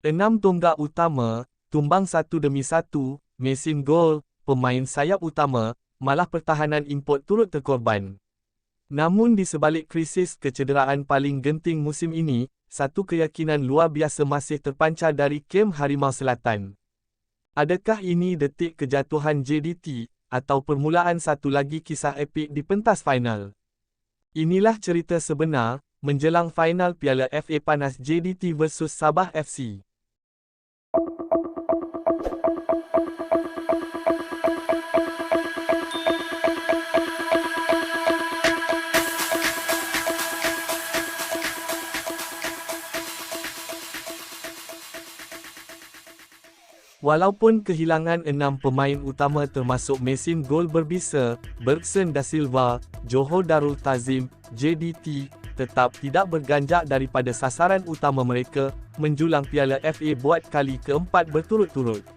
6 tonggak utama, tumbang satu demi satu, mesin gol, pemain sayap utama, malah pertahanan import turut terkorban. Namun di sebalik krisis kecederaan paling genting musim ini, satu keyakinan luar biasa masih terpancar dari kem Harimau Selatan. Adakah ini detik kejatuhan JDT, atau permulaan satu lagi kisah epik di pentas final? Inilah cerita sebenar, menjelang final Piala FA Panas JDT versus Sabah FC. Walaupun kehilangan 6 pemain utama termasuk mesin gol berbisa, Bergson Da Silva, Johor Darul Ta'zim, JDT, tetap tidak berganjak daripada sasaran utama mereka, menjulang Piala FA buat kali keempat berturut-turut.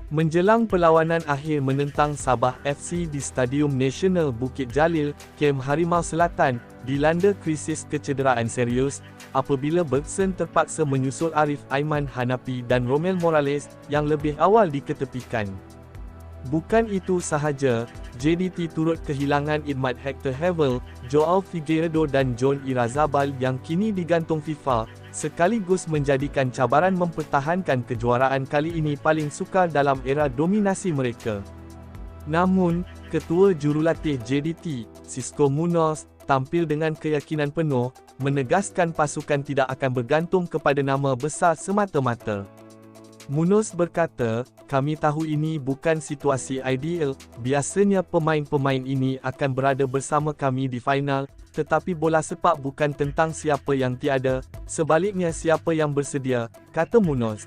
Menjelang perlawanan akhir menentang Sabah FC di Stadium Nasional Bukit Jalil, kem Harimau Selatan, dilanda krisis kecederaan serius, apabila Bergson terpaksa menyusul Arif Aiman Hanapi dan Romel Morales, yang lebih awal diketepikan. Bukan itu sahaja, JDT turut kehilangan khidmat Hector Havel, Joao Figueiredo dan John Irazabal yang kini digantung FIFA, sekaligus menjadikan cabaran mempertahankan kejuaraan kali ini paling sukar dalam era dominasi mereka. Namun, Ketua Jurulatih JDT, Xisco Munoz, tampil dengan keyakinan penuh, menegaskan pasukan tidak akan bergantung kepada nama besar semata-mata. Munoz berkata, "Kami tahu ini bukan situasi ideal, biasanya pemain-pemain ini akan berada bersama kami di final, tetapi bola sepak bukan tentang siapa yang tiada, sebaliknya siapa yang bersedia," kata Munoz.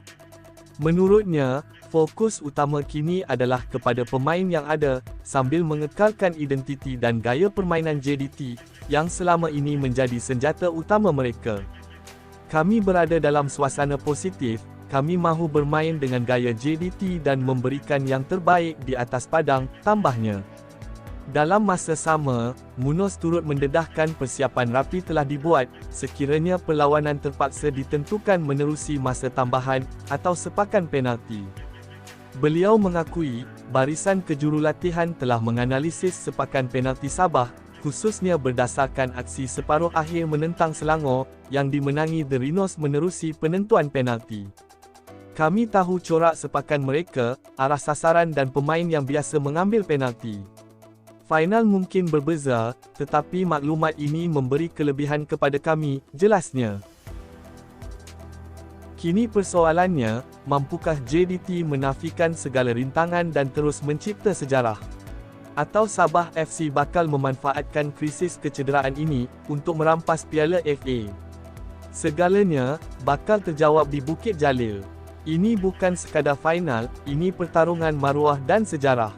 Menurutnya, fokus utama kini adalah kepada pemain yang ada, sambil mengekalkan identiti dan gaya permainan JDT, yang selama ini menjadi senjata utama mereka. "Kami berada dalam suasana positif, kami mahu bermain dengan gaya JDT dan memberikan yang terbaik di atas padang," tambahnya. Dalam masa sama, Munoz turut mendedahkan persiapan rapi telah dibuat, sekiranya perlawanan terpaksa ditentukan menerusi masa tambahan, atau sepakan penalti. Beliau mengakui, barisan kejurulatihan telah menganalisis sepakan penalti Sabah, khususnya berdasarkan aksi separuh akhir menentang Selangor, yang dimenangi The Rhinos menerusi penentuan penalti. "Kami tahu corak sepakan mereka, arah sasaran dan pemain yang biasa mengambil penalti. Final mungkin berbeza, tetapi maklumat ini memberi kelebihan kepada kami," jelasnya. Kini persoalannya, mampukah JDT menafikan segala rintangan dan terus mencipta sejarah? Atau Sabah FC bakal memanfaatkan krisis kecederaan ini, untuk merampas Piala FA? Segalanya, bakal terjawab di Bukit Jalil. Ini bukan sekadar final, ini pertarungan maruah dan sejarah.